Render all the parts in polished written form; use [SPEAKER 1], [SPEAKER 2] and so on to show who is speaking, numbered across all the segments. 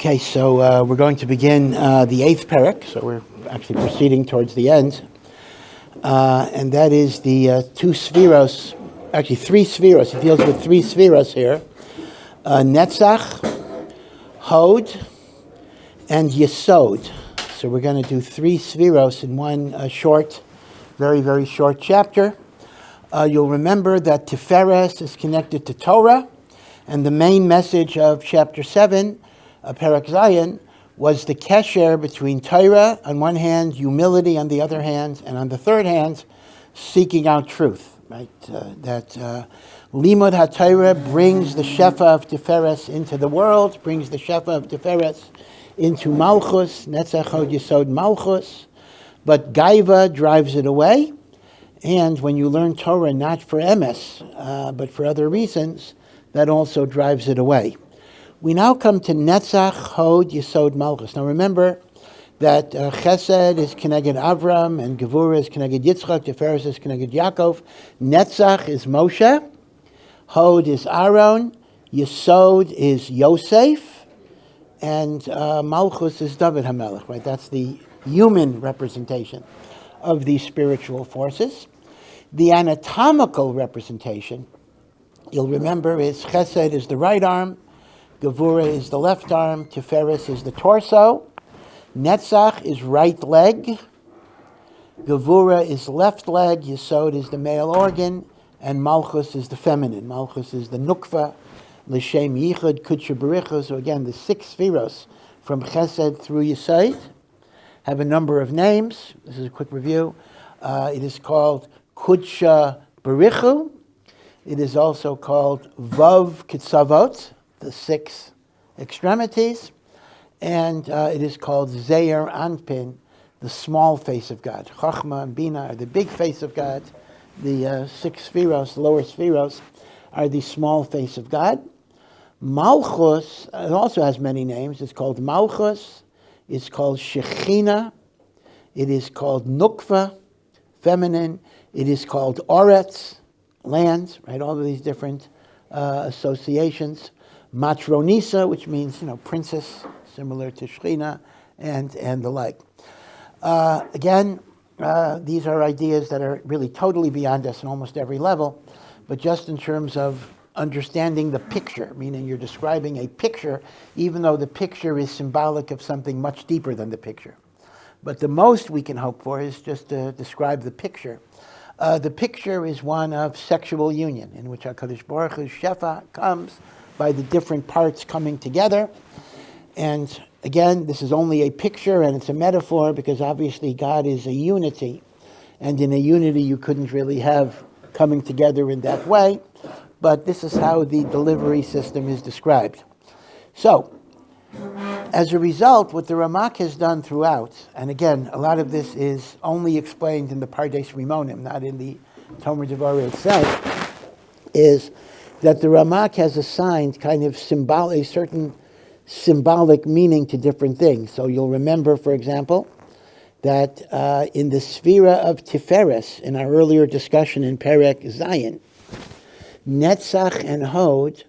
[SPEAKER 1] Okay, so we're going to begin the 8th parak, so we're actually proceeding towards the end. And that is the two spheros, actually three spheros. It deals with three spheros here. Netzach, Hod, and Yesod. So we're going to do three spheros in one short, very, very short chapter. You'll remember that Tiferes is connected to Torah, and the main message of chapter 7, Parak Zayin, was the kesher between Torah on one hand, humility on the other hand, and on the third hand, seeking out truth. Right? That Limud HaTorah brings the Shefa of Tiferes into the world, brings the Shefa of Tiferes into Malchus, Netzach Hod Yesod Malchus, but Gaiva drives it away. And when you learn Torah not for emes, but for other reasons, that also drives it away. We now come to Netzach, Hod, Yesod, Malchus. Now remember that Chesed is Keneged Avram, and Devorah is Keneged Yitzchak, Tiferes is Keneged Yaakov. Netzach is Moshe, Hod is Aaron, Yesod is Yosef, and Malchus is David HaMelech, right? That's the human representation of these spiritual forces. The anatomical representation, you'll remember, is Chesed is the right arm, Devorah is the left arm, Tiferes is the torso, Netzach is right leg, Devorah is left leg, Yesod is the male organ, and Malchus is the feminine. Malchus is the nukva, L'shem yichud, kudsha bericha. So again, the six spheros from Chesed through Yesod have a number of names. This is a quick review. It is called kudsha berichu. It is also called vav kitzavot, the six extremities, and it is called Zeir Anpin, the small face of God. Chachma and Bina are the big face of God. The six spheros, the lower spheros, are the small face of God. Malchus, it also has many names. It's called Malchus, it's called Shechina, it is called Nukva, feminine, it is called Oretz, land, right? All of these different associations. Matronisa, which means, princess, similar to Shechina, and the like. Again, these are ideas that are really totally beyond us in almost every level, but just in terms of understanding the picture, meaning you're describing a picture, even though the picture is symbolic of something much deeper than the picture. But the most we can hope for is just to describe the picture. The picture is one of sexual union, in which HaKadosh Baruch Hu's Shefa comes by the different parts coming together. And again, this is only a picture and it's a metaphor because obviously God is a unity. And in a unity you couldn't really have coming together in that way. But this is how the delivery system is described. So, as a result, what the Ramak has done throughout, and again, a lot of this is only explained in the Pardes Rimonim, not in the Tomer Devorah itself, is that the Ramak has assigned kind of a certain symbolic meaning to different things. So you'll remember, for example, that in the Sphera of Tiferes, in our earlier discussion in Perek Zayin, Netzach and Hod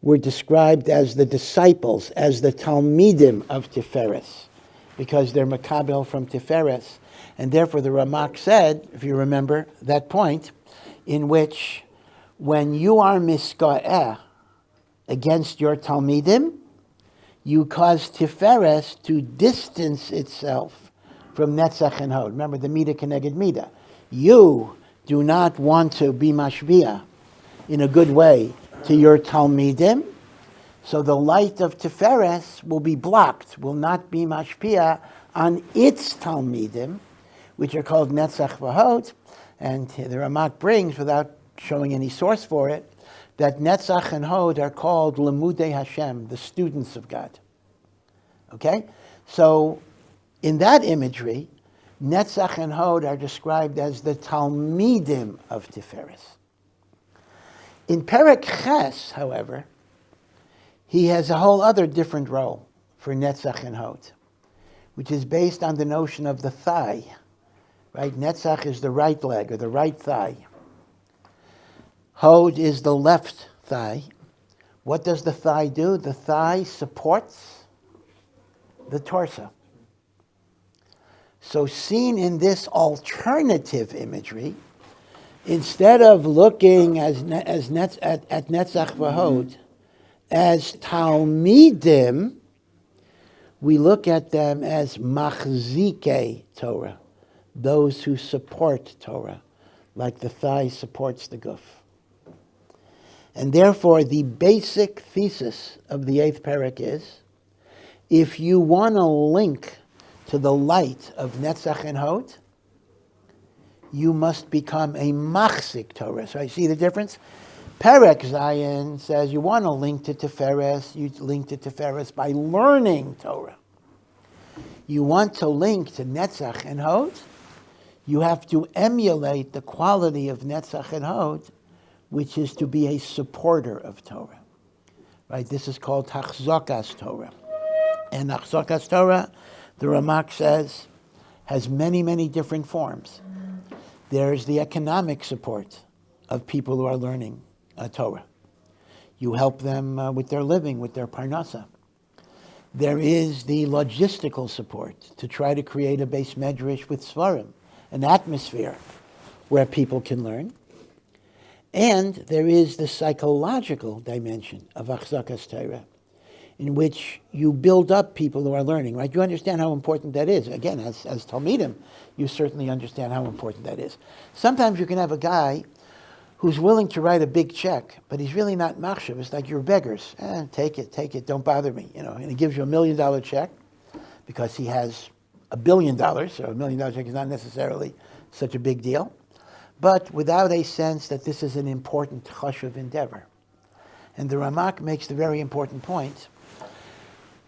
[SPEAKER 1] were described as the disciples, as the Talmidim of Tiferes, because they're Makabel from Tiferes. And therefore the Ramak said, if you remember that point, in which when you are miska'eh against your Talmidim, you cause Tiferes to distance itself from Netzach and Hod. Remember the Mida Keneged Mida. You do not want to be mashbiah in a good way to your Talmidim, so the light of Tiferes will be blocked, will not be mashpia on its Talmidim, which are called Netzach v'Hod. And the Ramak brings, without showing any source for it, that Netzach and Hod are called Lemudei Hashem, the students of God. Okay? So, in that imagery, Netzach and Hod are described as the Talmidim of Tiferes. In Perek Ches, however, he has a whole other different role for Netzach and Hod, which is based on the notion of the thigh. Right? Netzach is the right leg, or the right thigh. Hod is the left thigh. What does the thigh do? The thigh supports the torso. So seen in this alternative imagery, instead of looking at Netzach and Hod as Talmidim, we look at them as Machzikei Torah, those who support Torah, like the thigh supports the guf. And therefore, the basic thesis of the 8th parak is, if you want to link to the light of Netzach and Hod, you must become a machzik Torah. So I see the difference. Perek Zayin says you want to link to Tiferes, you link to Tiferes by learning Torah. You want to link to Netzach and Hod, you have to emulate the quality of Netzach and Hod, which is to be a supporter of Torah. Right? This is called Hachzakas Torah. And Hachzakas Torah, the Ramak says, has many, many different forms. There's the economic support of people who are learning Torah. You help them with their living, with their parnasa. There is the logistical support to try to create a base medrash with svarim, an atmosphere where people can learn. And there is the psychological dimension of Achzakas Torah, in which you build up people who are learning, right? You understand how important that is. Again, as Talmidim, you certainly understand how important that is. Sometimes you can have a guy who's willing to write a big check, but he's really not machshav. It's like you're beggars. Take it, don't bother me. And he gives you $1 million check because he has $1 billion, so $1 million check is not necessarily such a big deal, but without a sense that this is an important chashuv endeavor. And the Ramak makes the very important point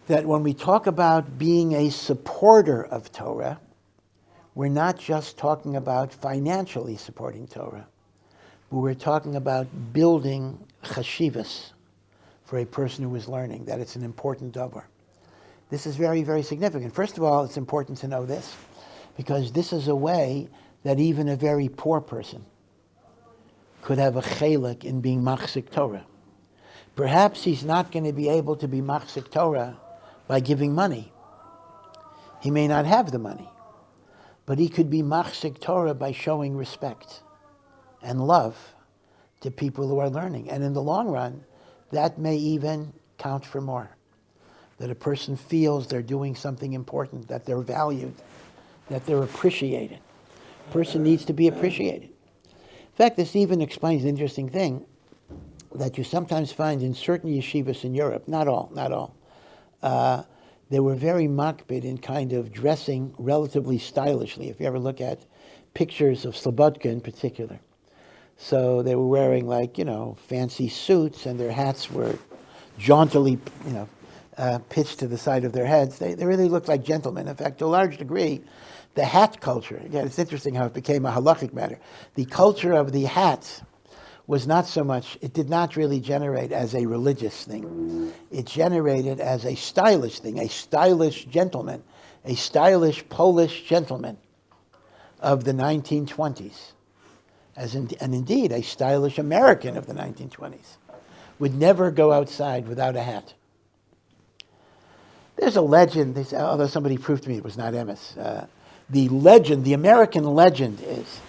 [SPEAKER 1] that when we talk about being a supporter of Torah, we're not just talking about financially supporting Torah, but we're talking about building chashivas for a person who is learning, that it's an important davar. This is very, very significant. First of all, it's important to know this, because this is a way that even a very poor person could have a chelik in being machzik Torah. Perhaps he's not going to be able to be machzik Torah by giving money. He may not have the money, but he could be machzik Torah by showing respect and love to people who are learning. And in the long run, that may even count for more. That a person feels they're doing something important, that they're valued, that they're appreciated. A person needs to be appreciated. In fact, this even explains an interesting thing that you sometimes find in certain yeshivas in Europe, not all. They were very makbid in kind of dressing relatively stylishly. If you ever look at pictures of Slobodka in particular. So they were wearing fancy suits, and their hats were jauntily, pitched to the side of their heads. They really looked like gentlemen. In fact, to a large degree, the hat culture, again, it's interesting how it became a halachic matter. The culture of the hat was not so much, it did not really generate as a religious thing. It generated as a stylish thing, a stylish gentleman, a stylish Polish gentleman of the 1920s. And indeed, a stylish American of the 1920s would never go outside without a hat. There's a legend, although somebody proved to me it was not Emes. The American legend is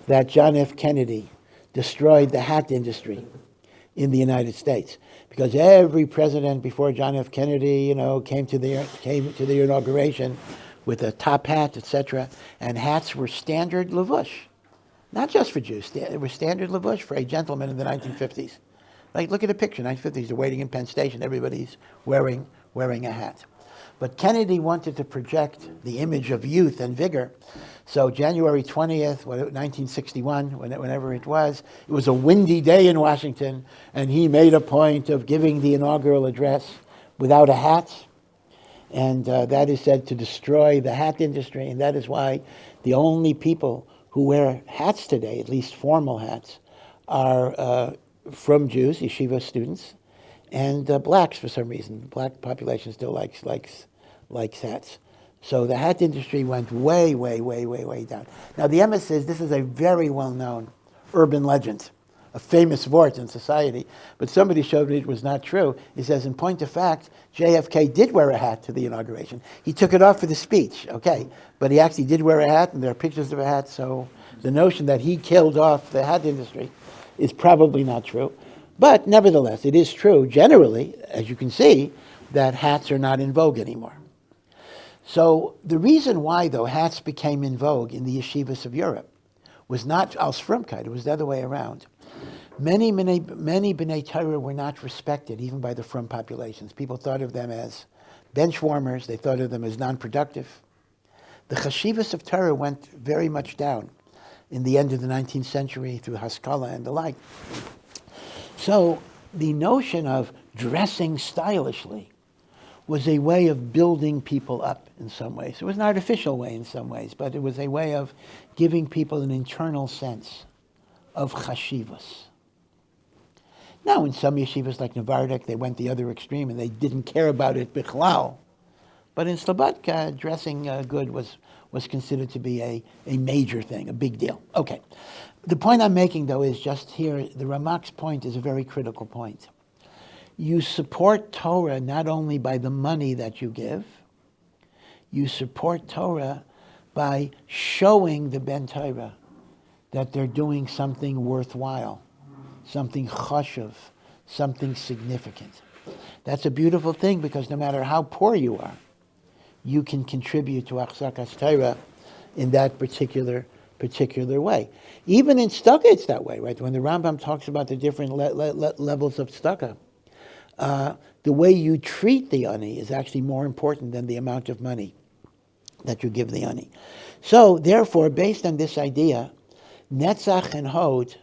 [SPEAKER 1] that John F. Kennedy destroyed the hat industry in the United States, because every president before John F. Kennedy, came to the inauguration with a top hat, etc., and hats were standard levush, not just for Jews. They were standard levush for a gentleman in the 1950s. Like, look at a picture, 1950s. They're waiting in Penn Station. Everybody's wearing a hat. But Kennedy wanted to project the image of youth and vigor. So January 20th, 1961, whenever it was a windy day in Washington, and he made a point of giving the inaugural address without a hat. And that is said to destroy the hat industry, and that is why the only people who wear hats today, at least formal hats, are from Jews, yeshiva students, and blacks for some reason. The black population still likes hats. So the hat industry went way down. Now the Emes says this is a very well-known urban legend, a famous word in society, but somebody showed me it was not true. He says, in point of fact, JFK did wear a hat to the inauguration. He took it off for the speech, okay, but he actually did wear a hat, and there are pictures of a hat, so the notion that he killed off the hat industry is probably not true. But nevertheless, it is true, generally, as you can see, that hats are not in vogue anymore. So the reason why, though, hats became in vogue in the yeshivas of Europe was not als frumkeit, it was the other way around. Many B'nai Torah were not respected, even by the frum populations. People thought of them as bench warmers, they thought of them as non-productive. The chashivas of Torah went very much down in the end of the 19th century through Haskalah and the like. So the notion of dressing stylishly was a way of building people up in some ways. It was an artificial way in some ways, but it was a way of giving people an internal sense of chashivas. Now, in some yeshivas like Novardek, they went the other extreme and they didn't care about it bichlal. But in Slobodka, dressing good was considered to be a major thing, a big deal. Okay. The point I'm making, though, is just here, the Ramak's point is a very critical point. You support Torah not only by the money that you give, you support Torah by showing the Ben Torah that they're doing something worthwhile, something chashuv, something significant. That's a beautiful thing because no matter how poor you are, you can contribute to achzakas Torah in that particular way. Even in tzedakah, it's that way, right? When the Rambam talks about the different levels of tzedakah, the way you treat the ani is actually more important than the amount of money that you give the ani. So, therefore, based on this idea, Netzach and Hod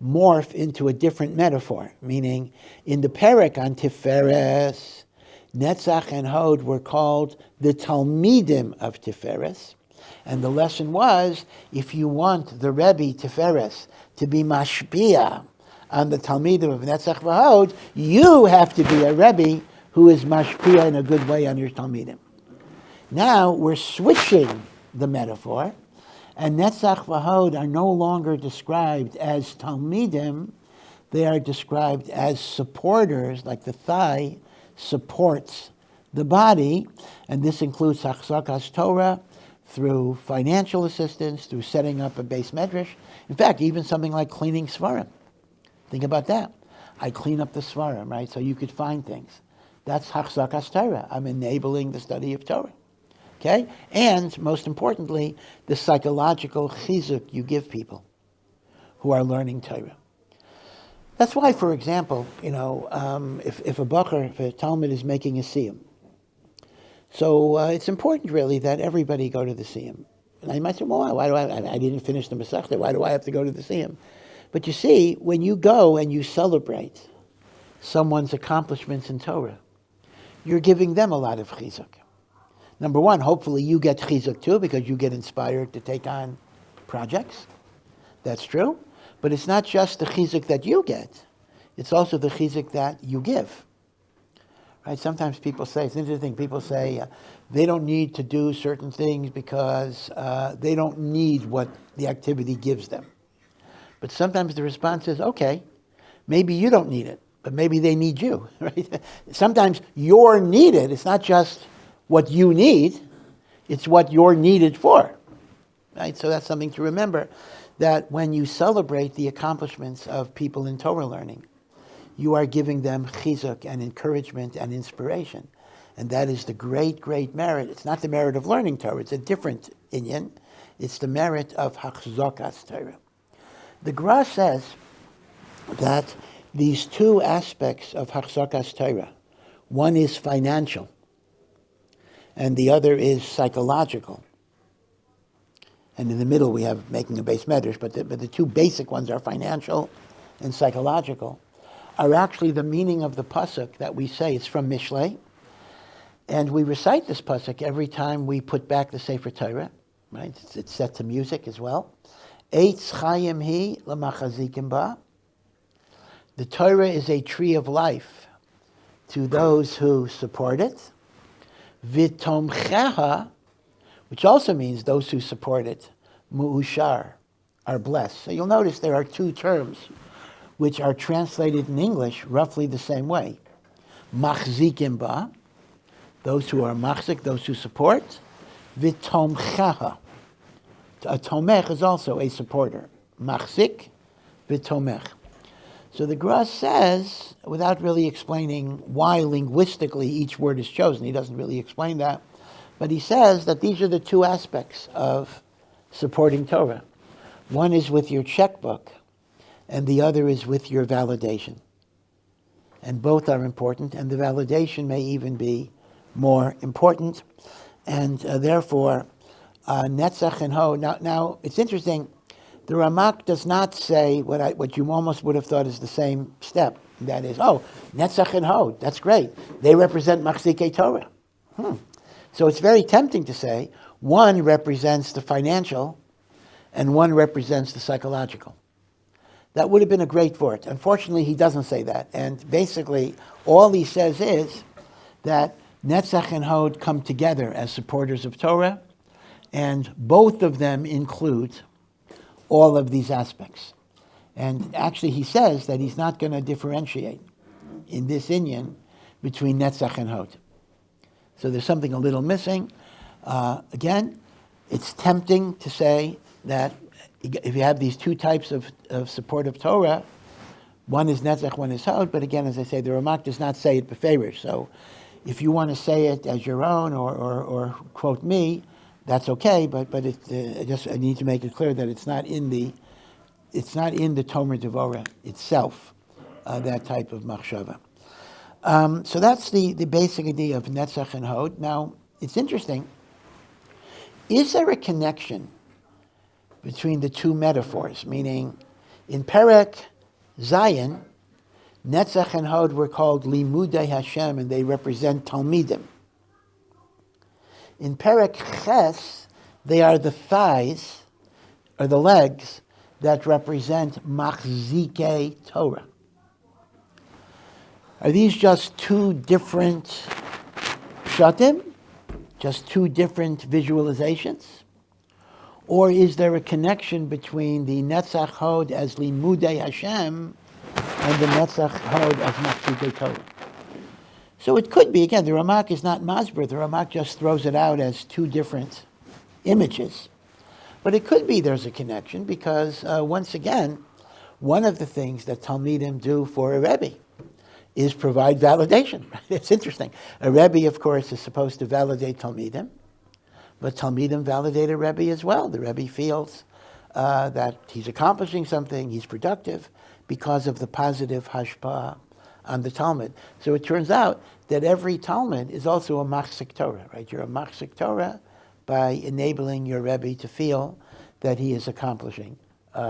[SPEAKER 1] morph into a different metaphor, meaning in the perek on Tiferes, Netzach and Hod were called the Talmidim of Tiferes, and the lesson was, if you want the Rebbe Tiferes to be mashpia on the Talmidim of Netzach and Hod, you have to be a Rebbe who is mashpia in a good way on your Talmidim. Now we're switching the metaphor, and Netzach and Hod are no longer described as Talmidim, they are described as supporters, like the thigh supports the body, and this includes achzakas Torah, through financial assistance, through setting up a base medrash. In fact, even something like cleaning svarim. Think about that. I clean up the svarim, right? So you could find things. That's achzakas Torah. I'm enabling the study of Torah. Okay? And, most importantly, the psychological chizuk you give people who are learning Torah. That's why, for example, if a Talmud is making a siyum, so it's important really that everybody go to the siyum. And I might say, well, why do I didn't finish the Masechta, why do I have to go to the siyum? But you see, when you go and you celebrate someone's accomplishments in Torah, you're giving them a lot of chizuk. Number one, hopefully you get chizuk too, because you get inspired to take on projects. That's true. But it's not just the chizuk that you get, it's also the chizuk that you give. Right? Sometimes people say, it's interesting, people say they don't need to do certain things because they don't need what the activity gives them. But sometimes the response is, okay, maybe you don't need it, but maybe they need you. Right? Sometimes you're needed, it's not just what you need, it's what you're needed for. Right? So that's something to remember, that when you celebrate the accomplishments of people in Torah learning, you are giving them chizuk and encouragement and inspiration. And that is the great, great merit. It's not the merit of learning Torah, it's a different inyan. It's the merit of hachzokas Torah. The Gra says that these two aspects of hachzokas Torah, one is financial, and the other is psychological. And in the middle we have making a base medrash, but the two basic ones are financial and psychological, are actually the meaning of the pasuk that we say. It's from Mishlei, and we recite this pasuk every time we put back the Sefer Torah, right? It's set to music as well. Eitz chayim hi l'machazikim ba. The Torah is a tree of life to those who support it. V'tomcheha, which also means those who support it, mu'ushar, are blessed. So you'll notice there are two terms. which are translated in English roughly the same way. Machzikim ba, those who are machzik, those who support. V'tomchecha. A tomech is also a supporter. Machzik, v'tomech. So the Gra says, without really explaining why linguistically each word is chosen, he doesn't really explain that, but he says that these are the two aspects of supporting Torah. One is with your checkbook, and the other is with your validation. And both are important, and the validation may even be more important. And therefore, Netzach and Hod. Now, it's interesting. The Ramak does not say what you almost would have thought is the same step. That is, Netzach and Hod, that's great. They represent Machzikei Torah. So it's very tempting to say one represents the financial and one represents the psychological. That would have been a great vort. Unfortunately, he doesn't say that. And basically, all he says is that Netzach and Hod come together as supporters of Torah, and both of them include all of these aspects. And actually, he says that he's not going to differentiate in this inyan between Netzach and Hod. So there's something a little missing. Again, it's tempting to say that if you have these two types of support of Torah, one is Netzach, one is Hod, but again, as I say, the Ramak does not say it befavorish. So if you want to say it as your own or quote me, that's okay, but I need to make it clear that it's not in the Tomer Devorah itself, that type of machshava. So that's the basic idea of Netzach and Hod. Now, it's interesting. Is there a connection between the two metaphors? Meaning, in Perek Zayin, Netzach and Hod were called Limudei Hashem, and they represent Talmidim. In Perek Ches, they are the thighs, or the legs, that represent Machzikei Torah. Are these just two different pshatim? Just two different visualizations? Or is there a connection between the Netzach Hod as Limudei Hashem and the Netzach Hod as Machzikei Torah? So it could be, again, the Ramak is not masber, the Ramak just throws it out as two different images. But it could be there's a connection because, once again, one of the things that Talmidim do for a Rebbe is provide validation. It's interesting. A Rebbe, of course, is supposed to validate Talmidim, but Talmidim validate a Rebbe as well. The Rebbe feels that he's accomplishing something, he's productive, because of the positive hashpah on the Talmud. So it turns out that every Talmud is also a machzik Torah, right? You're a machzik Torah by enabling your Rebbe to feel that he is accomplishing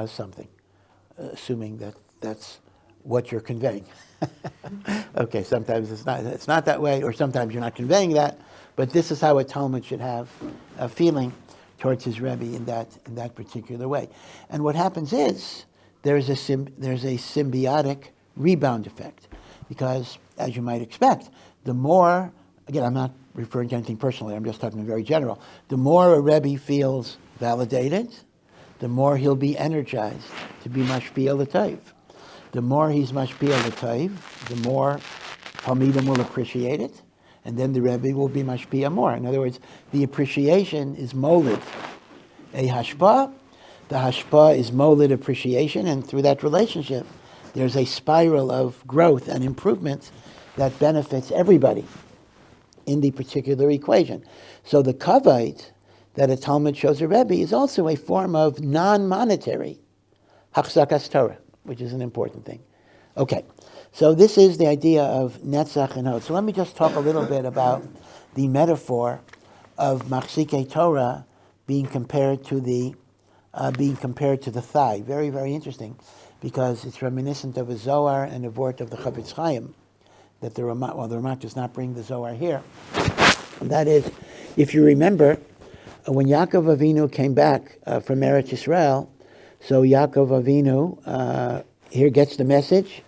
[SPEAKER 1] something, assuming that that's what you're conveying. Okay, sometimes it's not that way, or sometimes you're not conveying that, but this is how a Talmud should have a feeling towards his Rebbe in that particular way. And what happens is there's a symbiotic rebound effect. Because, as you might expect, the more, again, I'm not referring to anything personally, I'm just talking very general, the more a Rebbe feels validated, the more he'll be energized to be mashpia l'tov. The more he's mashpia l'tov, the more Talmidim will appreciate it, and then the Rebbe will be mashpia more. In other words, the appreciation is molid a hashpah, the hashpah is molid appreciation, and through that relationship, there's a spiral of growth and improvement that benefits everybody in the particular equation. So the kavod that a Talmud shows a Rebbe is also a form of non-monetary hachzakas Torah, which is an important thing. Okay, so this is the idea of Netzach and Hod. So let me just talk a little bit about the metaphor of Machzikei Torah being compared to the thigh. Very, very interesting, because it's reminiscent of a Zohar and a vort of the Chafetz Chaim that the Ramak does not bring the Zohar here. And that is, if you remember, when Yaakov Avinu came back from Eretz Yisrael, so Yaakov Avinu here gets the message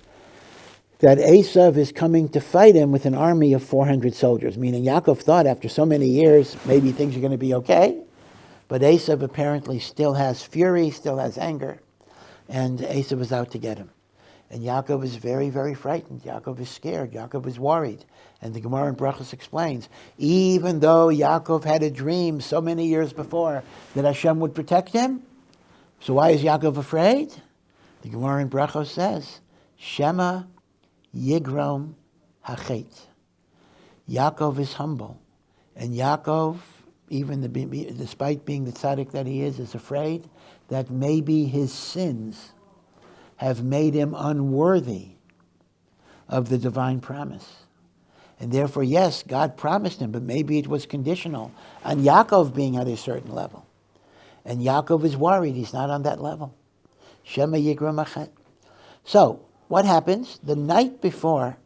[SPEAKER 1] that Esau is coming to fight him with an army of 400 soldiers, meaning Yaakov thought after so many years maybe things are going to be okay, but Esau apparently still has fury, still has anger, and Esau was out to get him. And Yaakov is very, very frightened. Yaakov is scared. Yaakov is worried. And the Gemara in Brachos explains, even though Yaakov had a dream so many years before that Hashem would protect him, so why is Yaakov afraid? The Gemara in Brachos says, Shema Yigrom Hachet. Yaakov is humble. And Yaakov, despite being the tzaddik that he is afraid that maybe his sins have made him unworthy of the divine promise. And therefore, yes, God promised him, but maybe it was conditional on Yaakov being at a certain level. And Yaakov is worried he's not on that level. Shema Yigrom Hachet. So, what happens? The night before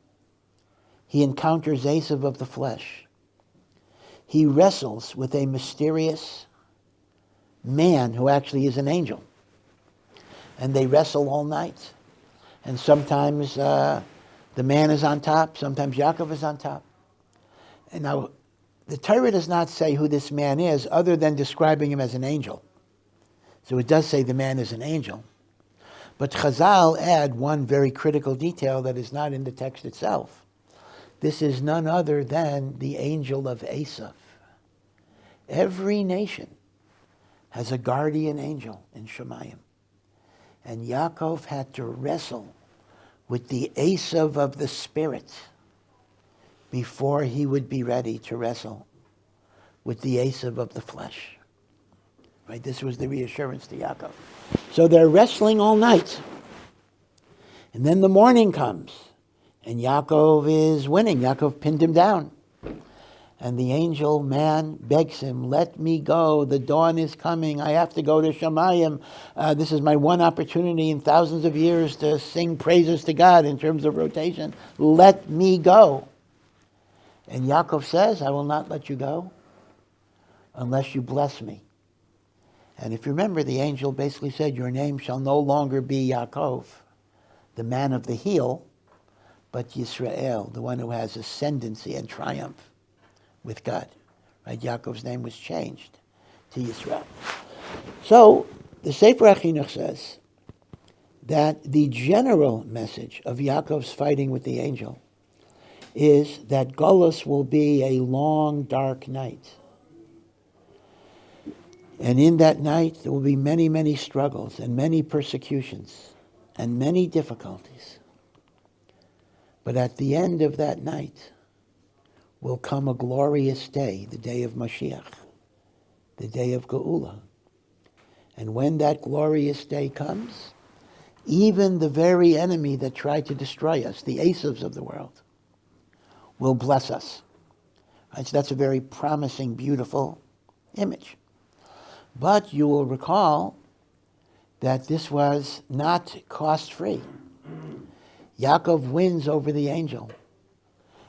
[SPEAKER 1] he encounters Esau of the flesh, he wrestles with a mysterious man who actually is an angel. And they wrestle all night. And sometimes the man is on top, sometimes Yaakov is on top. And now, the Torah does not say who this man is other than describing him as an angel. So it does say the man is an angel. But Chazal add one very critical detail that is not in the text itself. This is none other than the angel of Esau. Every nation has a guardian angel in Shemayim. And Yaakov had to wrestle with the Esau of the spirit before he would be ready to wrestle with the Esau of the flesh. Right? This was the reassurance to Yaakov. So they're wrestling all night. And then the morning comes. And Yaakov is winning. Yaakov pinned him down. And the angel man begs him, let me go. The dawn is coming. I have to go to Shemayim. This is my one opportunity in thousands of years to sing praises to God in terms of rotation. Let me go. And Yaakov says, I will not let you go unless you bless me. And if you remember, the angel basically said, your name shall no longer be Yaakov, the man of the heel, but Yisrael, the one who has ascendancy and triumph with God. Right? Yaakov's name was changed to Yisrael. So, the Sefer HaChinuch says that the general message of Yaakov's fighting with the angel is that Golus will be a long, dark night. And in that night, there will be many, many struggles and many persecutions and many difficulties. But at the end of that night will come a glorious day, the day of Mashiach, the day of Geula. And when that glorious day comes, even the very enemy that tried to destroy us, the Esavs of the world, will bless us. Right? So that's a very promising, beautiful image. But you will recall that this was not cost-free. Yaakov wins over the angel,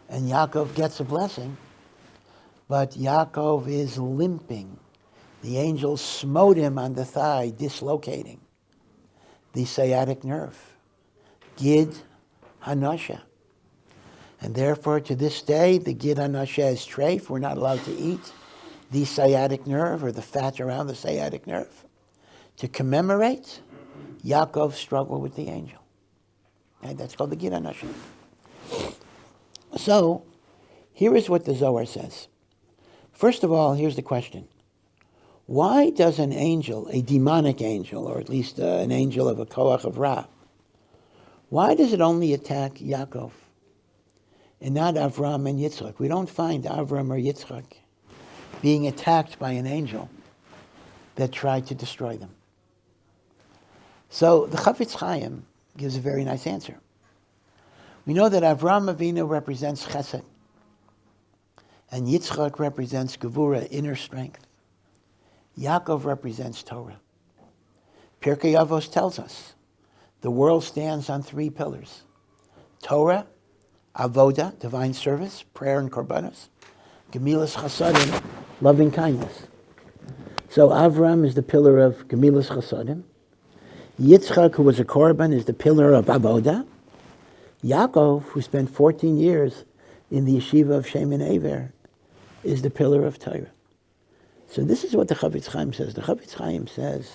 [SPEAKER 1] and Yaakov gets a blessing, but Yaakov is limping. The angel smote him on the thigh, dislocating the sciatic nerve, Gid Hanasha. And therefore, to this day, the Gid Hanasha is treif. We're not allowed to eat the sciatic nerve or the fat around the sciatic nerve to commemorate Yaakov's struggle with the angel. And that's called the Gid Hanasha. So, here is what the Zohar says. First of all, here's the question. Why does an angel, a demonic angel, or at least an angel of a koach of Ra, why does it only attack Yaakov and not Avram and Yitzchak? We don't find Avram or Yitzchak being attacked by an angel that tried to destroy them. So the Chafetz Chaim gives a very nice answer. We know that Avram Avinu represents Chesed, and Yitzchak represents Gevurah, inner strength. Yaakov represents Torah. Pirkei Avos tells us the world stands on three pillars: Torah, Avoda, divine service, prayer and korbanos, Gemilas Chasadim, loving kindness. So Avram is the pillar of Gemilas Chasadim. Yitzchak, who was a korban, is the pillar of Avoda. Yaakov, who spent 14 years in the yeshiva of Shemin Ever, is the pillar of Torah. So this is what the Chafetz Chaim says. The Chafetz Chaim says,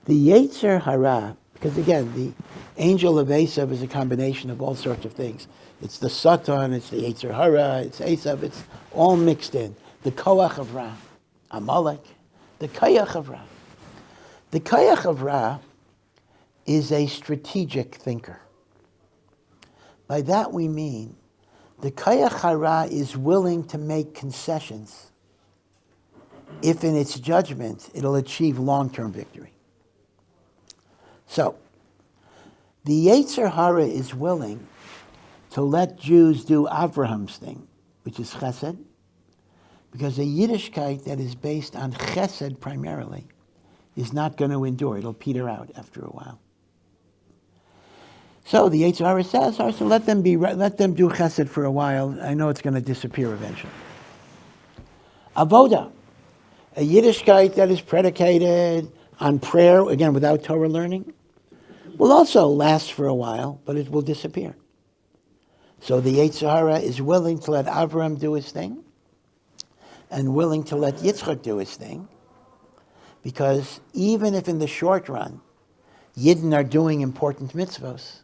[SPEAKER 1] the Yetzer Hara Because again, the angel of Esau is a combination of all sorts of things. It's the Satan, it's the Yetzer Hara, it's Esau, it's all mixed in. The Koach of Ra, Amalek, the Koach of Ra. The Koach of Ra is a strategic thinker. By that we mean the Koach Hara is willing to make concessions if in its judgment it'll achieve long-term victory. So, the Yetzer Hara is willing to let Jews do Abraham's thing, which is chesed, because a Yiddishkeit that is based on chesed primarily is not going to endure. It'll peter out after a while. So the Yetzer Hara says, so let them do chesed for a while. I know it's going to disappear eventually. Avoda, a Yiddishkeit that is predicated on prayer, again without Torah learning, will also last for a while, but it will disappear. So the Yetzer Hara is willing to let Avram do his thing and willing to let Yitzchak do his thing, because even if in the short run Yidden are doing important mitzvos,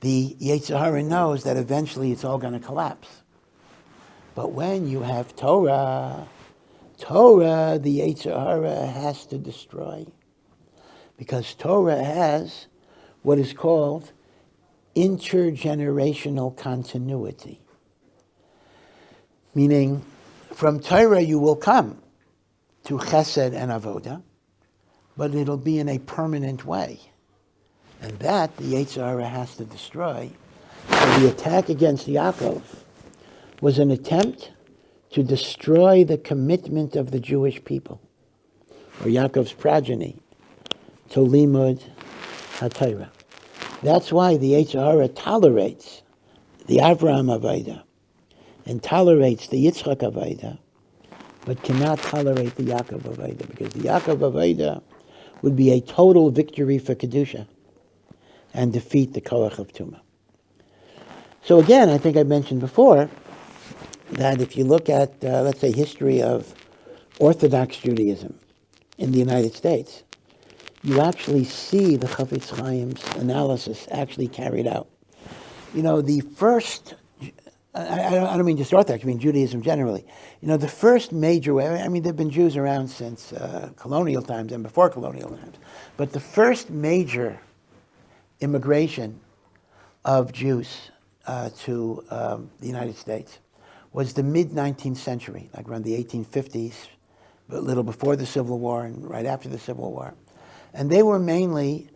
[SPEAKER 1] the Yetzer Hara knows that eventually it's all going to collapse. But when you have Torah, the Yetzer Hara has to destroy. Because Torah has what is called intergenerational continuity. Meaning, from Torah you will come to chesed and avoda, but it'll be in a permanent way. And that the Yetzer Hara has to destroy. So the attack against Yaakov was an attempt to destroy the commitment of the Jewish people, or Yaakov's progeny, to limud haTorah. That's why the Yetzer Hara tolerates the Avraham Avodah and tolerates the Yitzchak Avodah, but cannot tolerate the Yaakov Avodah, because the Yaakov Avodah would be a total victory for Kedusha and defeat the Koach of Tumah. So again, I think I mentioned before that if you look at, let's say, history of Orthodox Judaism in the United States, you actually see the Chafetz Chaim's analysis actually carried out. You know, the first, I don't mean just Orthodox, I mean Judaism generally. You know, the first major way, I mean, there have been Jews around since colonial times and before colonial times, but the first major immigration of Jews to the United States was the mid-19th century, like around the 1850s, a little before the Civil War and right after the Civil War. And they were mainly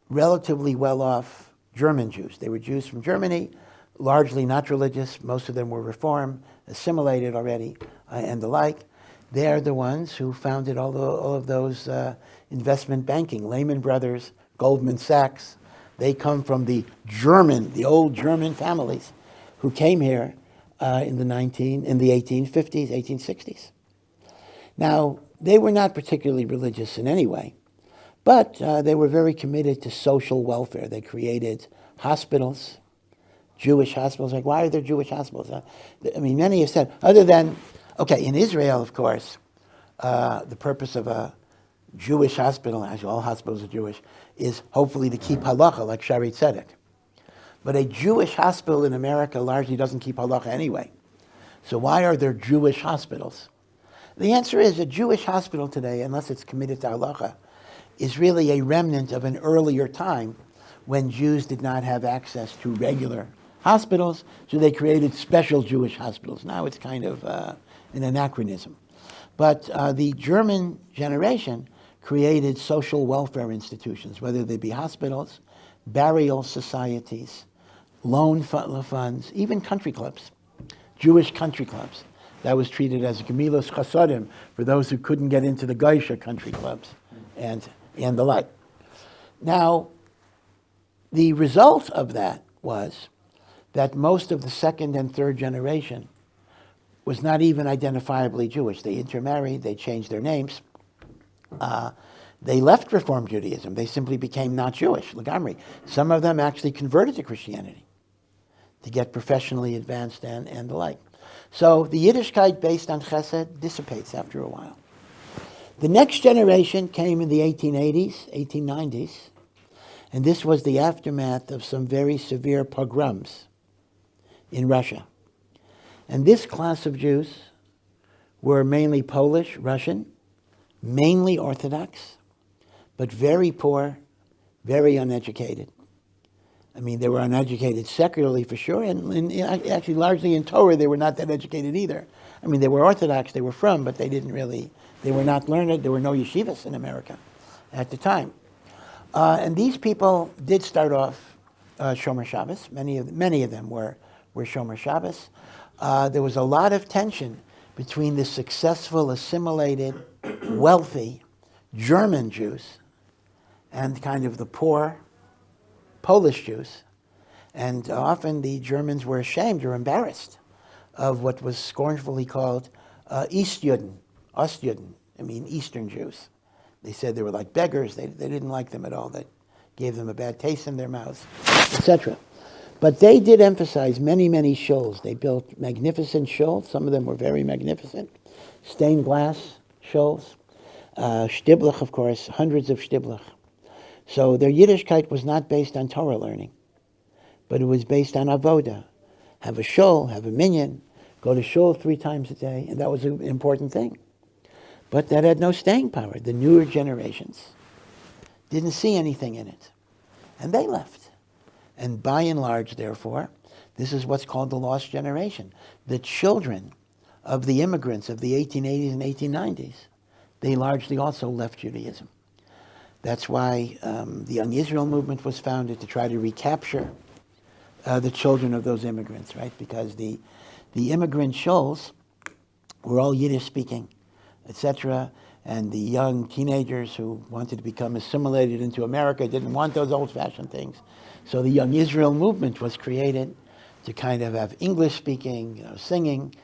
[SPEAKER 1] relatively well-off German Jews. They were Jews from Germany, largely not religious. Most of them were Reform, assimilated already, and the like. They're the ones who founded all of those investment banking, Lehman Brothers, Goldman Sachs. They come from the old German families who came here in the 1850s, 1860s. Now, they were not particularly religious in any way, but they were very committed to social welfare. They created hospitals, Jewish hospitals. Like, why are there Jewish hospitals? I mean, many have said, other than, okay, in Israel, of course, the purpose of a Jewish hospital, actually all hospitals are Jewish, is hopefully to keep halacha, like Shari Tzedek. But a Jewish hospital in America largely doesn't keep halacha anyway. So why are there Jewish hospitals? The answer is a Jewish hospital today, unless it's committed to halacha, is really a remnant of an earlier time when Jews did not have access to regular hospitals, so they created special Jewish hospitals. Now it's kind of an anachronism. But the German generation created social welfare institutions, whether they be hospitals, burial societies, loan funds, even country clubs, Jewish country clubs. That was treated as gemilos chasadim for those who couldn't get into the Geisha country clubs and the like. Now, the result of that was that most of the second and third generation was not even identifiably Jewish. They intermarried, they changed their names. They left Reform Judaism. They simply became not Jewish, legamri. Some of them actually converted to Christianity to get professionally advanced and the like. So the Yiddishkeit based on chesed dissipates after a while. The next generation came in the 1880s, 1890s, And this was the aftermath of some very severe pogroms in Russia. And this class of Jews were mainly Polish, Russian, mainly Orthodox, but very poor, very uneducated. I mean, they were uneducated secularly for sure, and actually largely in Torah they were not that educated either. I mean, they were Orthodox, they were from, but they were not learned. There were no yeshivas in America at the time. And these people did start off Shomer Shabbos. Many of them were Shomer Shabbos. There was a lot of tension between the successful, assimilated, wealthy German Jews and kind of the poor Polish Jews. And often the Germans were ashamed or embarrassed of what was scornfully called Ostjuden, I mean Eastern Jews. They said they were like beggars. They didn't like them at all. That gave them a bad taste in their mouths, etc. But they did emphasize many, many shuls. They built magnificent shuls. Some of them were very magnificent. Stained glass shuls. Shtiblach, of course, hundreds of shtiblach. So their Yiddishkeit was not based on Torah learning, but it was based on avoda. Have a shul, have a minyan, go to shul 3 times a day, and that was an important thing. But that had no staying power. The newer generations didn't see anything in it, and they left. And by and large, therefore, this is what's called the lost generation. The children of the immigrants of the 1880s and 1890s, they largely also left Judaism. That's why the Young Israel movement was founded, to try to recapture the children of those immigrants, right? Because the immigrant shuls were all Yiddish-speaking, etc., and the young teenagers who wanted to become assimilated into America didn't want those old-fashioned things. So the Young Israel movement was created to kind of have English-speaking, singing,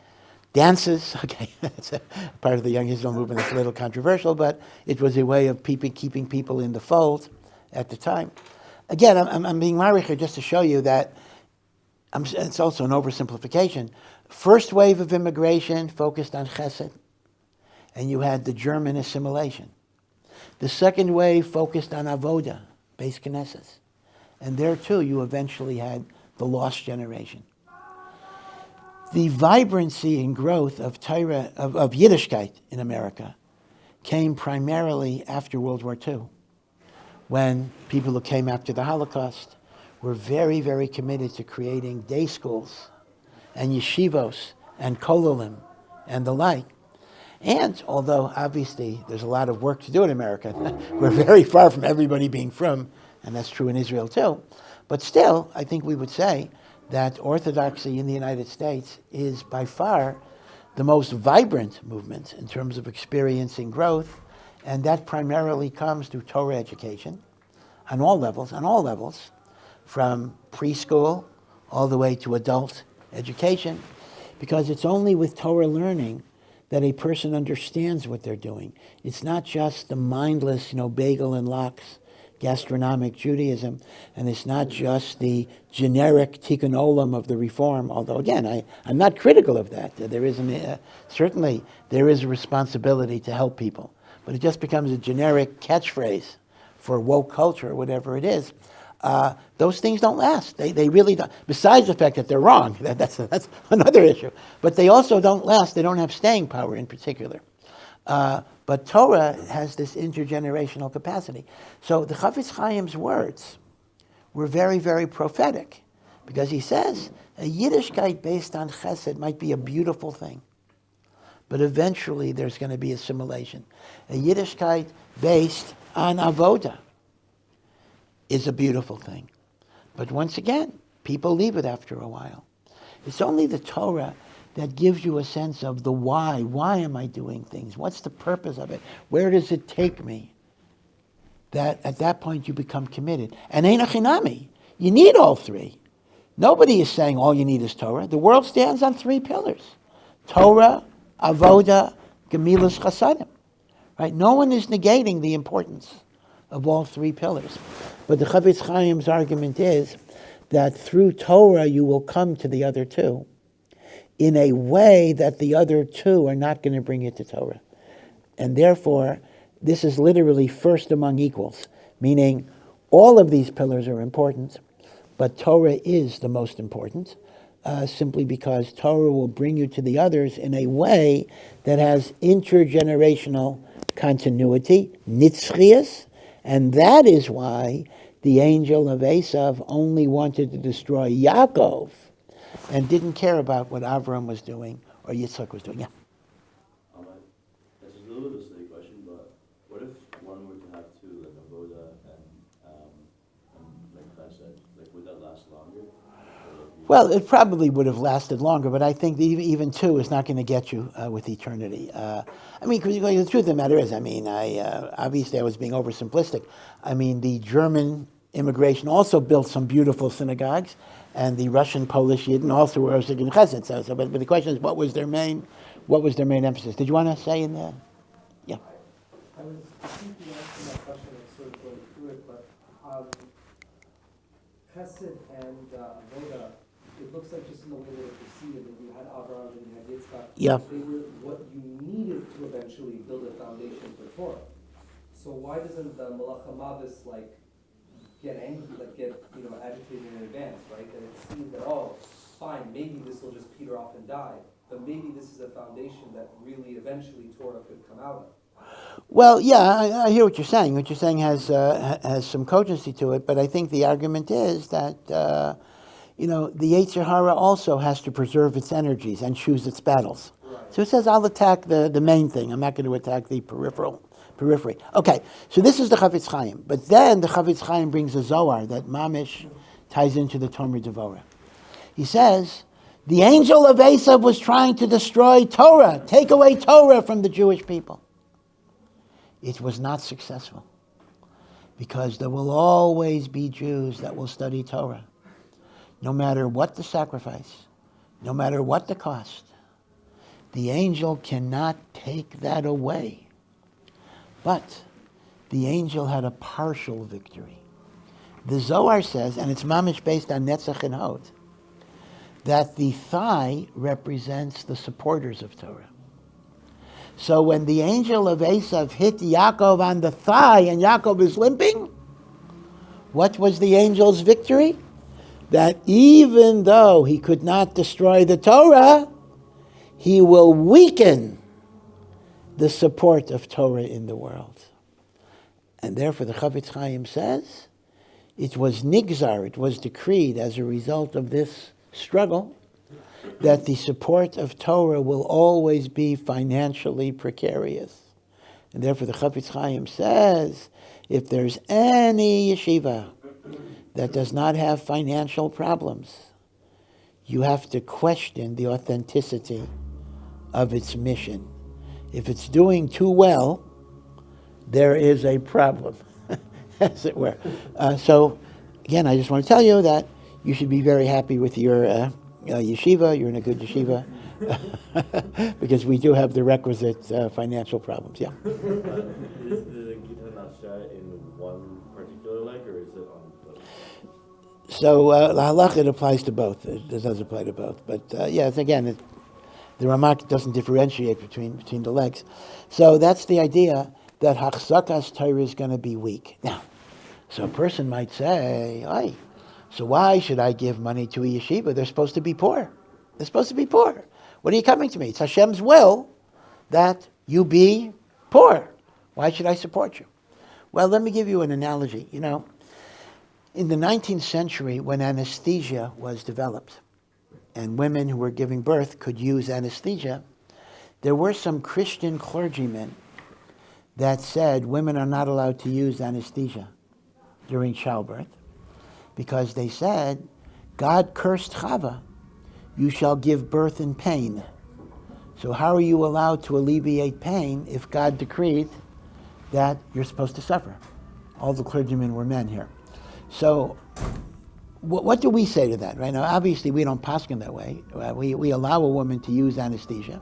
[SPEAKER 1] dances. Okay, that's a part of the Young Israel movement. It's a little controversial, but it was a way of keeping people in the fold at the time. Again, I'm being married here just to show you that it's also an oversimplification. First wave of immigration focused on chesed, and you had the German assimilation. The second wave focused on avoda, Beis Knesset. And there too you eventually had the lost generation. The vibrancy and growth of Torah, of Yiddishkeit in America came primarily after World War II, when people who came after the Holocaust were very, very committed to creating day schools and yeshivos and kololim and the like. And although obviously there's a lot of work to do in America, we're very far from everybody being from, and that's true in Israel too, but still, I think we would say that Orthodoxy in the United States is by far the most vibrant movement in terms of experiencing growth, and that primarily comes through Torah education on all levels, from preschool all the way to adult education, because it's only with Torah learning that a person understands what they're doing. It's not just the mindless, bagel and lox gastronomic Judaism, and it's not just the generic tikkun olam of the reform, although again, I'm not critical of that. There is certainly there is a responsibility to help people, but it just becomes a generic catchphrase for woke culture or whatever it is. Those things don't last. They really don't. Besides the fact that they're wrong, that's another issue. But they also don't last. They don't have staying power in particular. But Torah has this intergenerational capacity. So the Chafetz Chaim's words were very, very prophetic, because he says a Yiddishkeit based on chesed might be a beautiful thing, but eventually there's going to be assimilation. A Yiddishkeit based on avoda is a beautiful thing. But once again, people leave it after a while. It's only the Torah that gives you a sense of the why. Why am I doing things? What's the purpose of it? Where does it take me? That at that point you become committed. And Ein Achinami, you need all three. Nobody is saying all you need is Torah. The world stands on 3 pillars: Torah, Avoda, Gemilas Chasadim. Right? No one is negating the importance of all 3 pillars. But the Chafetz Chaim's argument is that through Torah you will come to the other 2 in a way that the other 2 are not going to bring you to Torah. And therefore, this is literally first among equals, meaning All of these pillars are important, but Torah is the most important, simply because Torah will bring you to the others in a way that has intergenerational continuity, nitzchias, and that is why the angel of Esau only wanted to destroy Yaakov and didn't care about what Avram was doing or Yitzchak was doing. Yeah.
[SPEAKER 2] It's a little bit of a silly question, but what if one were to have two, like a Voda and like Chesed, like would that last longer?
[SPEAKER 1] Well, it probably would have lasted longer, but I think even two is not going to get you with eternity. Because the truth of the matter is, obviously I was being oversimplistic. The German immigration also built some beautiful synagogues, and the Russian, Polish, Yidden also were Osig and Chesed. But the question is, what was their main emphasis? Did you want to say in there? Yeah.
[SPEAKER 3] I was thinking asking that question and sort of going through it, but Chesed and Avoda, it looks like just in the way that it proceeded, that you had Abraham and you had Yitzchak,
[SPEAKER 1] yeah.
[SPEAKER 3] They were what you needed to eventually build a foundation for Torah. So why doesn't the Malach HaMavis get angry, get agitated in advance, right? That it seems that, fine, maybe this will just peter off and die, but maybe this is a foundation that really eventually Torah could come out of.
[SPEAKER 1] Well, yeah, I hear what you're saying. What you're saying has some cogency to it, but I think the argument is that the Yetzer Hara also has to preserve its energies and choose its battles.
[SPEAKER 3] Right.
[SPEAKER 1] So it says, I'll attack the main thing. I'm not going to attack the periphery. Okay, so this is the Chafetz Chaim. But then the Chafetz Chaim brings a Zohar that Mamish ties into the Tomer Devorah. He says, the angel of Esau was trying to destroy Torah, take away Torah from the Jewish people. It was not successful, because there will always be Jews that will study Torah, no matter what the sacrifice, no matter what the cost. The angel cannot take that away. But the angel had a partial victory. The Zohar says, and it's mamish based on Netzach and Hod, that the thigh represents the supporters of Torah. So when the angel of Esau hit Yaakov on the thigh and Yaakov is limping, what was the angel's victory? That even though he could not destroy the Torah, he will weaken the support of Torah in the world. And therefore the Chafetz Chaim says, it was nigzar, it was decreed as a result of this struggle, that the support of Torah will always be financially precarious. And therefore the Chafetz Chaim says, if there's any yeshiva that does not have financial problems, you have to question the authenticity of its mission. If it's doing too well, there is a problem, as it were. So, again, I just want to tell you that you should be very happy with your yeshiva. You're in a good yeshiva, because we do have the requisite financial problems. Yeah.
[SPEAKER 2] Is the Gita Nasha in one particular leg, or is it on both?
[SPEAKER 1] So, halach, it applies to both. It does apply to both. But, yes, again, the Ramak doesn't differentiate between the legs. So that's the idea that Hachzakas Torah is going to be weak. Now, so a person might say, so why should I give money to a yeshiva? They're supposed to be poor. They're supposed to be poor. What are you coming to me? It's Hashem's will that you be poor. Why should I support you? Well, let me give you an analogy. In the 19th century, when anesthesia was developed, and women who were giving birth could use anesthesia, there were some Christian clergymen that said women are not allowed to use anesthesia during childbirth, because they said, God cursed Chava, you shall give birth in pain. So how are you allowed to alleviate pain if God decreed that you're supposed to suffer? All the clergymen were men here. So what do we say to that? Right now, obviously, we don't paskin that way. We allow a woman to use anesthesia.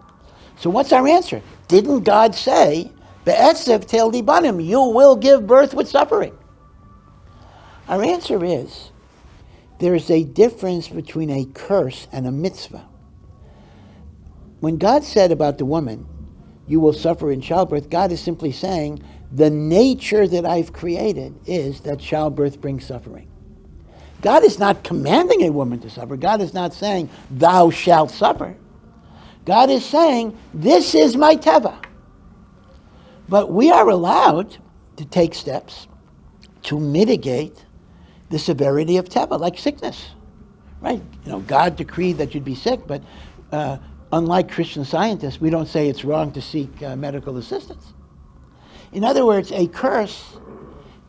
[SPEAKER 1] So what's our answer? Didn't God say, "Be'etzev tel dibanim, you will give birth with suffering"? Our answer is, there is a difference between a curse and a mitzvah. When God said about the woman, you will suffer in childbirth. God is simply saying, the nature that I've created is that childbirth brings suffering. God is not commanding a woman to suffer. God is not saying, thou shalt suffer. God is saying, this is my teva. But we are allowed to take steps to mitigate the severity of teva, like sickness. Right? God decreed that you'd be sick, but unlike Christian scientists, we don't say it's wrong to seek medical assistance. In other words, a curse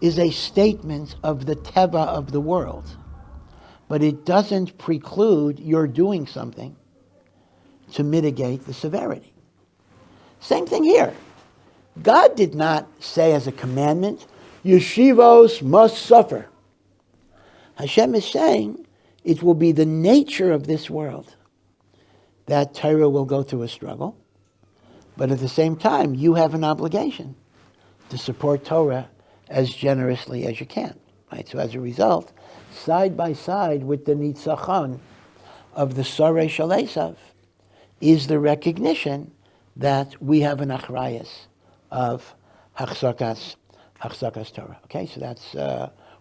[SPEAKER 1] is a statement of the teva of the world, but it doesn't preclude your doing something to mitigate the severity. Same thing here. God did not say as a commandment, yeshivos must suffer. Hashem is saying it will be the nature of this world that Torah will go through a struggle, but at the same time, you have an obligation to support Torah as generously as you can. Right? So as a result, side by side with the nitzachon of the Sarei Shel Esau is the recognition that we have an achrayus of hachzakas Torah. Okay, so that's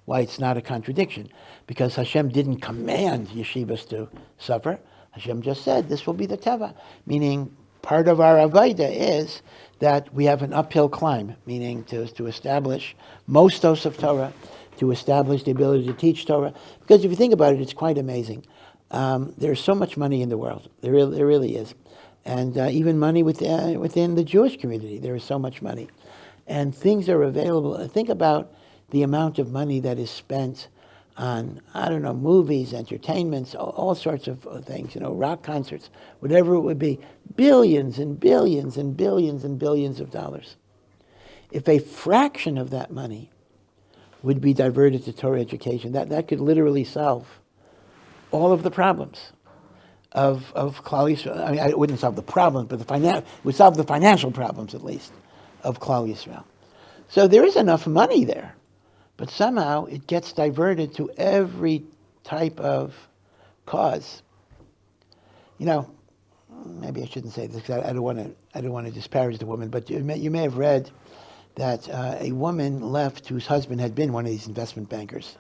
[SPEAKER 1] why it's not a contradiction, because Hashem didn't command yeshivas to suffer. Hashem just said this will be the teva, meaning part of our avodah is that we have an uphill climb, meaning to establish mostos of Torah, to establish the ability to teach Torah. Because if you think about it, it's quite amazing. There's so much money in the world. There really is. And even money within the Jewish community, there is so much money. And things are available. Think about the amount of money that is spent on, movies, entertainments, all sorts of things, rock concerts, whatever it would be, billions and billions and billions and billions of dollars. If a fraction of that money would be diverted to Torah education, that could literally solve all of the problems of Klal Yisrael. I mean, it wouldn't solve the problems, but it would solve the financial problems, at least, of Klal Yisrael. So there is enough money there. But somehow it gets diverted to every type of cause. Maybe I shouldn't say this because I don't want to disparage the woman. But you may have read that a woman left whose husband had been one of these investment bankers.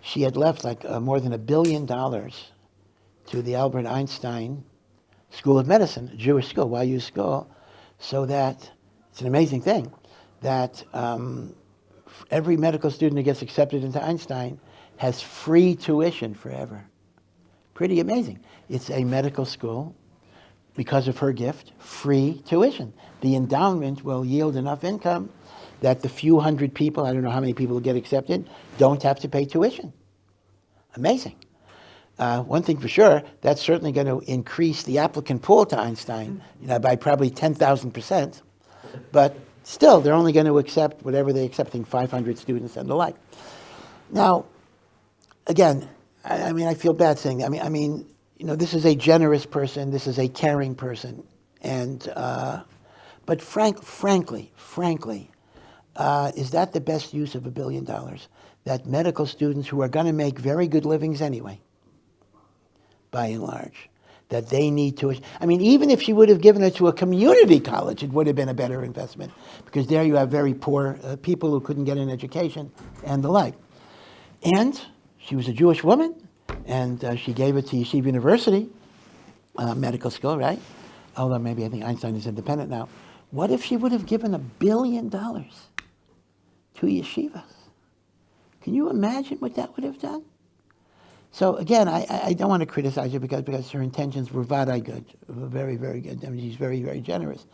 [SPEAKER 1] She had left more than $1 billion to the Albert Einstein School of Medicine, a Jewish school, YU school, so that it's an amazing thing that. Every medical student who gets accepted into Einstein has free tuition forever. Pretty amazing. It's a medical school, because of her gift, free tuition. The endowment will yield enough income that the few hundred people, I don't know how many people will get accepted, don't have to pay tuition. Amazing. One thing for sure, that's certainly going to increase the applicant pool to Einstein by probably 10,000%. But still, they're only going to accept whatever they're accepting, 500 students and the like. Now, again, I feel bad saying that. This is a generous person. This is a caring person. And, but frankly, is that the best use of $1 billion? That medical students who are going to make very good livings anyway, by and large, that they need to. Even if she would have given it to a community college, it would have been a better investment, because there you have very poor people who couldn't get an education and the like. And she was a Jewish woman, and she gave it to Yeshiva University, medical school, right? Although maybe I think Einstein is independent now. What if she would have given $1 billion to yeshivas? Can you imagine what that would have done? So again, I don't want to criticize her because her intentions were vadai good, very, very good. She's very, very generous.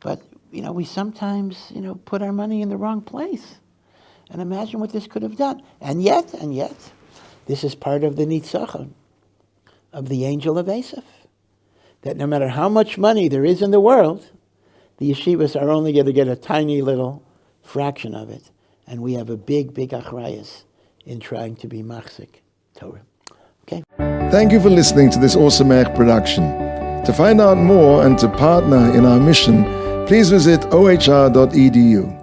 [SPEAKER 1] But, we sometimes, put our money in the wrong place. And imagine what this could have done. And yet, this is part of the nitzachon of the angel of Esau. That no matter how much money there is in the world, the yeshivas are only going to get a tiny little fraction of it. And we have a big, big achrayus in trying to be machzik Torah. Okay.
[SPEAKER 4] Thank you for listening to this Awesome production. To find out more and to partner in our mission, please visit ohr.edu.